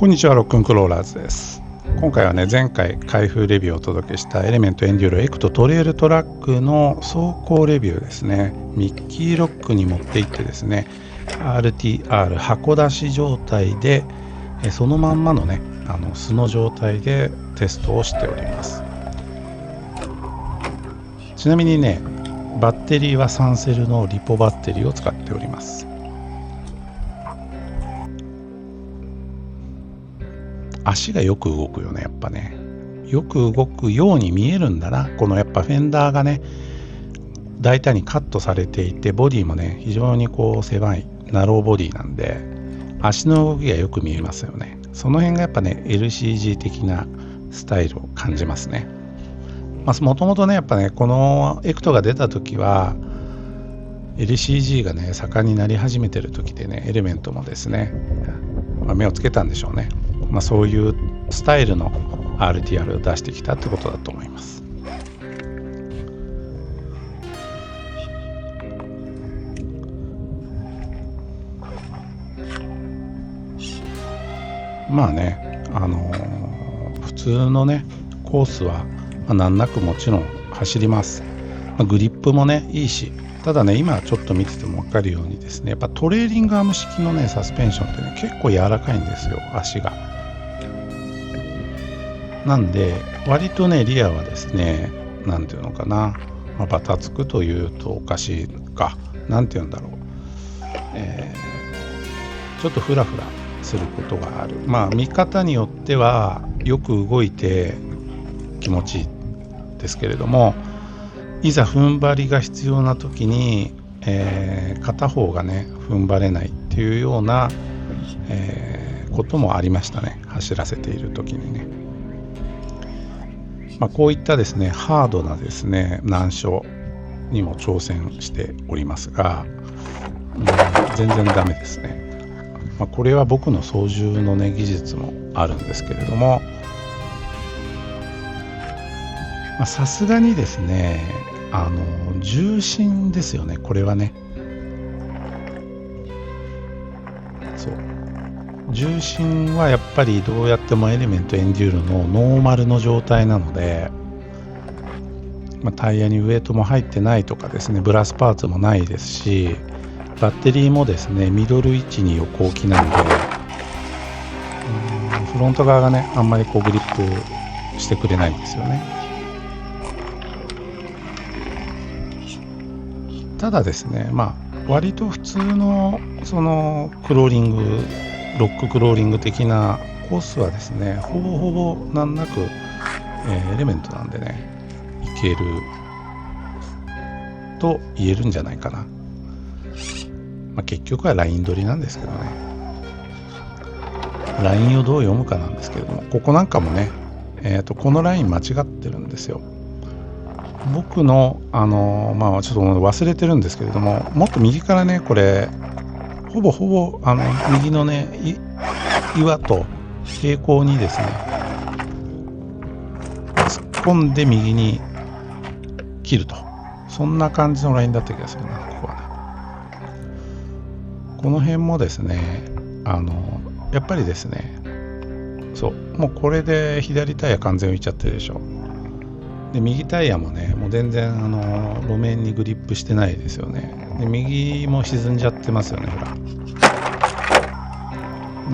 こんにちは、ロックンクローラーズです。今回はね、前回開封レビューをお届けしたエレメントエンデューロエクトトレイルトラックの走行レビューですね。ミッキーロックに持って行ってですね、RTR 箱出し状態でそのまんまのね、素の状態でテストをしております。ちなみにね、バッテリーはサンセルのリポバッテリーを使っております。足がよく動くよね、やっぱね。よく動くように見えるんだな。このやっぱフェンダーがね、大胆にカットされていて、ボディもね、非常にこう狭いナローボディなんで、足の動きがよく見えますよね。その辺がやっぱね、LCG 的なスタイルを感じますね。もともとね、やっぱね、このエクトが出た時は LCG がね、盛んになり始めてる時でね、エレメントもですね、目をつけたんでしょうね。そういうスタイルの RTR を出してきたってことだと思います。普通のねコースは難なくもちろん走ります。グリップもねいいし、ただね、今ちょっと見てても分かるようにですね、やっぱトレーリングアーム式のねサスペンションってね、結構柔らかいんですよ、足が。なんで割とね、リアはですね、なんていうのかな、バタつくというとおかしいか、なんていうんだろう、ちょっとフラフラすることがある。見方によってはよく動いて気持ちいいですけれども、いざ踏ん張りが必要な時に、片方がね踏ん張れないっていうような、こともありましたね、走らせている時にね。こういったですねハードなですね難所にも挑戦しておりますが、全然ダメですね。これは僕の操縦のね技術もあるんですけれども、さすがにですね、重心ですよね、これはね。そう、重心はやっぱりどうやってもエレメントエンデューロのノーマルの状態なので、タイヤにウエイトも入ってないとかですね、ブラスパーツもないですし、バッテリーもですねミドル位置に横置きなんで、フロント側がねあんまりこうグリップしてくれないんですよね。ただですね、割と普通のそのクローリング、ロッククローリング的なコースはですね、ほぼほぼ難なく、エレメントなんでね、いけると言えるんじゃないかな。結局はライン取りなんですけどね。ラインをどう読むかなんですけれども、ここなんかもね、このライン間違ってるんですよ。僕のちょっと忘れてるんですけれども、もっと右からね、これほぼほぼ右のね岩と平行にですね突っ込んで右に切ると、そんな感じのラインだった気がするな、ここはね。この辺もですね、やっぱりですね、もうこれで左タイヤ完全浮いちゃってるでしょ。で右タイヤもね、もう全然路面にグリップしてないですよね。で右も沈んじゃってますよね、ほら。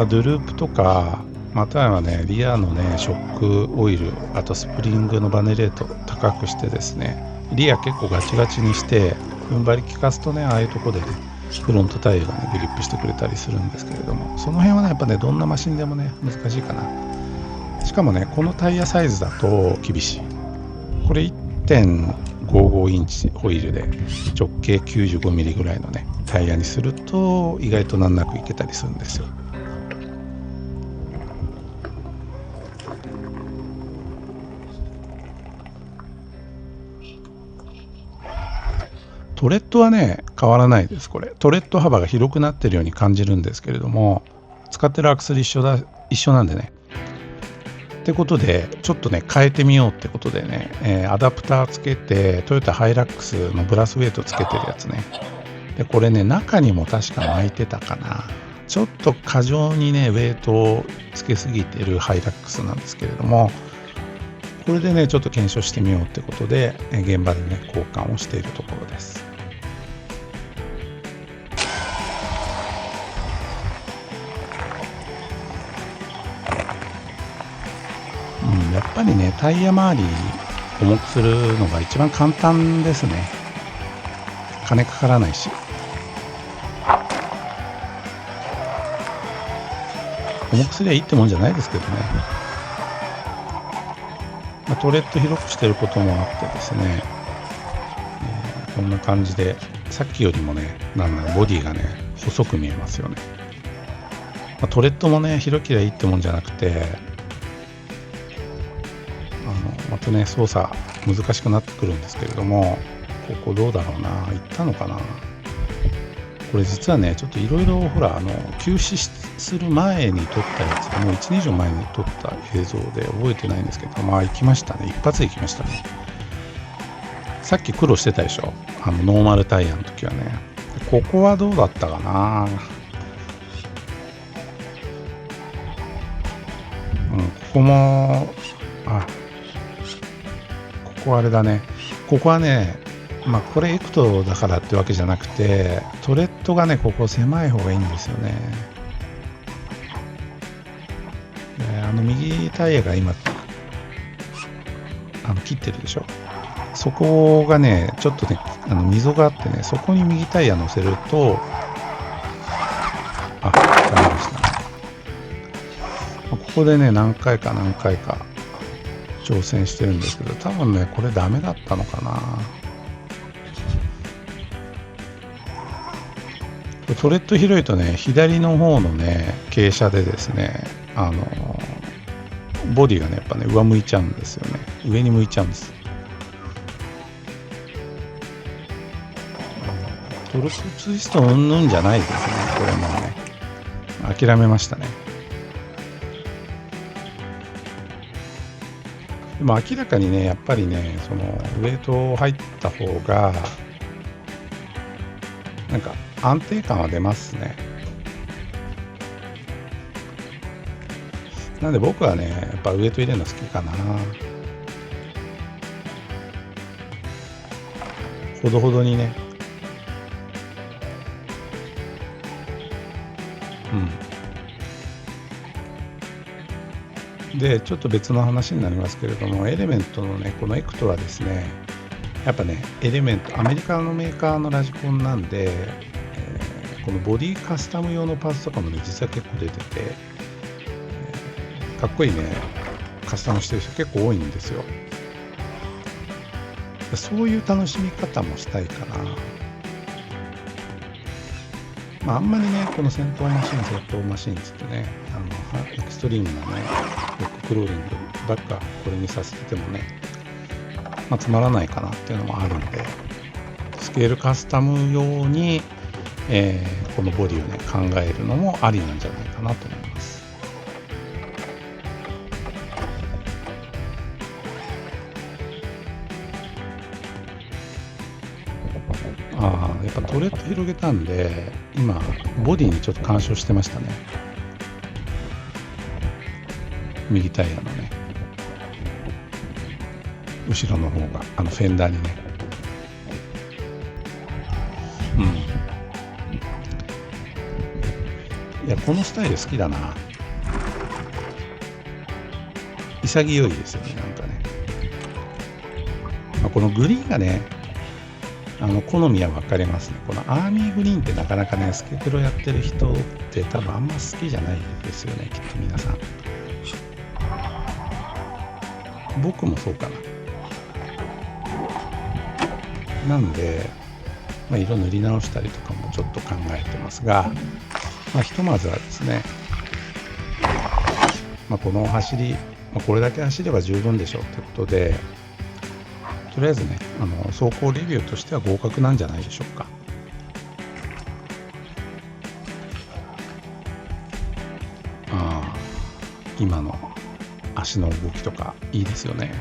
ドゥループとか、またはねリアのねショックオイル、あとスプリングのバネレート高くしてですね、リア結構ガチガチにして踏ん張り効かすとね、ああいうとこでねフロントタイヤがねグリップしてくれたりするんですけれども、その辺はねやっぱねどんなマシンでもね難しいかな。しかもねこのタイヤサイズだと厳しい。これ 1.55 インチホイールで直径95ミリぐらいのねタイヤにすると意外と難なくいけたりするんですよ。トレッドはね変わらないです。これトレッド幅が広くなってるように感じるんですけれども、使ってるアクセル一緒なんでね。ってことでちょっとね変えてみようってことでね、アダプターつけてトヨタハイラックスのブラスウェイトつけてるやつね。でこれね中にも確か巻いてたかな。ちょっと過剰にねウェイトをつけすぎてるハイラックスなんですけれども、これでねちょっと検証してみようってことで現場でね交換をしているところです。やっぱりねタイヤ周り重くするのが一番簡単ですね。金かからないし、重くすりゃいいってもんじゃないですけどね。トレッド広くしてることもあってですね、こんな感じでさっきよりもねなんだろうボディがね細く見えますよね。トレッドもね広ければいいってもんじゃなくて、またね操作難しくなってくるんですけれども、ここどうだろうな、いったのかな。これ実はねちょっといろいろほら休止する前に撮ったやつでもう1年以上前に撮った映像で覚えてないんですけど、行きましたね。一発で行きましたね。さっき苦労してたでしょ、ノーマルタイヤの時はね。ここはどうだったかな。ここもここはあれだね。ここはねこれエクトだからってわけじゃなくて、トレッドがねここ狭い方がいいんですよね。右タイヤが今切ってるでしょ。そこがねちょっとね溝があってね、そこに右タイヤ乗せるとダメでしたね。ここでね何回か挑戦してるんですけど、多分ねこれダメだったのかな。トレッド広いとね左の方のね傾斜でですねボディがねやっぱね上向いちゃうんですよね。上に向いちゃうんです。トルクツイストうんぬんじゃないですね。これもうね諦めましたね。でも明らかにねやっぱりねそのウェイト入った方がなんか安定感は出ますね。なんで僕はねやっぱウエイト入れるの好きかな。ほどほどにね。でちょっと別の話になりますけれども、エレメントのねこのエクトはですねやっぱねエレメントアメリカのメーカーのラジコンなんで、このボディカスタム用のパーツとかもね実は結構出てて、かっこいいねカスタムしてる人結構多いんですよ。そういう楽しみ方もしたいかな。あんまりねこの戦闘マシンつってねエクストリームなねロッククローリングばっかこれにさせててもねつまらないかなっていうのもあるんで、スケールカスタム用に、このボディをね考えるのもありなんじゃないかなと思います。やっぱトレッド広げたんで今ボディにちょっと干渉してましたね。右タイヤのね後ろの方がフェンダーにねいやこのスタイル好きだな。潔いですよね。なんかね、このグリーンがね好みは分かりますね。このアーミーグリーンってなかなかねスケプロやってる人って多分あんま好きじゃないですよね、きっと皆さん。僕もそうかな。なんで色塗り直したりとかもちょっと考えてますが、ひとまずはですね、この走り、これだけ走れば十分でしょうということで、とりあえずね走行レビューとしては合格なんじゃないでしょうか。今の足の動きとかいいですよね。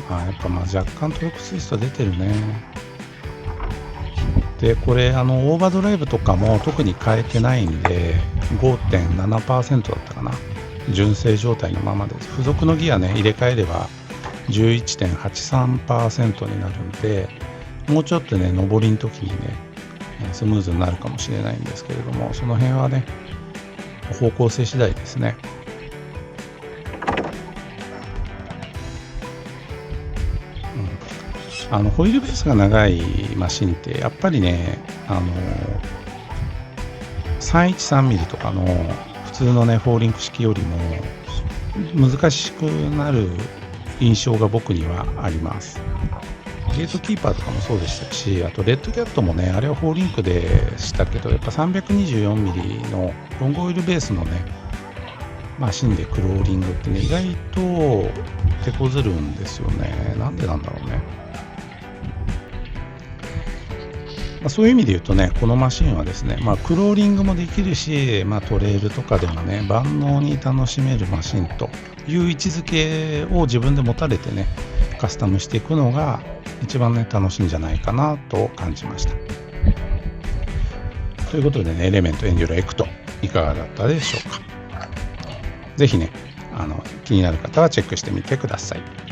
やっぱ若干トルクツイスト出てるね。でこれオーバードライブとかも特に変えてないんで 5.7% だったかな、純正状態のままです。付属のギアね入れ替えれば 11.83% になるんで、もうちょっとね上りの時にねスムーズになるかもしれないんですけれども、その辺はね方向性次第ですね。ホイールベースが長いマシンってやっぱりね313ミリとかの普通のねフォーリンク式よりも難しくなる印象が僕にはあります。ゲートキーパーとかもそうでしたし、あとレッドキャットもねあれはフォーリンクでしたけど、やっぱ324ミリのロングオイルベースのねマシンでクローリングってね意外と手こずるんですよね。なんでなんだろうね。そういう意味で言うとね、このマシンはですね、クローリングもできるし、トレイルとかでもね万能に楽しめるマシンという位置づけを自分で持たれてねカスタムしていくのが一番ね楽しいんじゃないかなと感じました。ということでね、エレメントエンデューロエクトいかがだったでしょうか。ぜひね気になる方はチェックしてみてください。